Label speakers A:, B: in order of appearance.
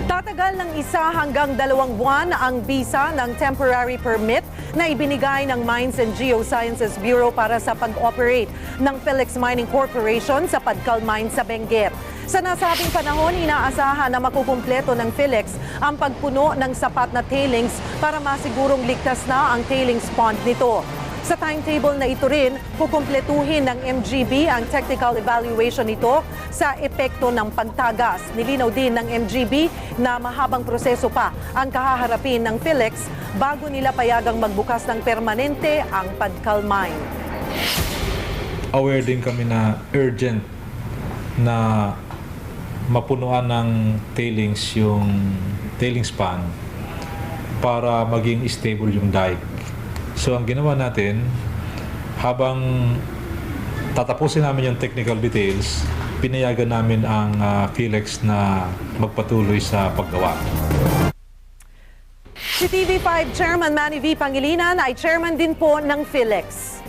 A: Tatagal ng 1 hanggang 2 buwan ang bisa ng temporary permit na ibinigay ng Mines and Geosciences Bureau para sa pag-operate ng Philex Mining Corporation sa Padcal Mine sa Benguet. Sa nasabing panahon, inaasahan na makukumpleto ng Philex ang pagpuno ng sapat na tailings para masigurong ligtas na ang tailings pond nito. Sa timetable na ito rin, kukumpletuhin ng MGB ang technical evaluation nito sa epekto ng pagtagas. Nilinaw din ng MGB na mahabang proseso pa ang kahaharapin ng Philex bago nila payagang magbukas ng permanente ang Padcal Mine.
B: Aware din kami na urgent na mapunuan ng tailings yung tailings pond para maging stable yung dike. So ang ginawa natin, habang tatapusin namin yung technical details, pinayagan namin ang Philex na magpatuloy sa paggawa.
A: Si TV5 Chairman Manny V. Pangilinan ay chairman din po ng Philex.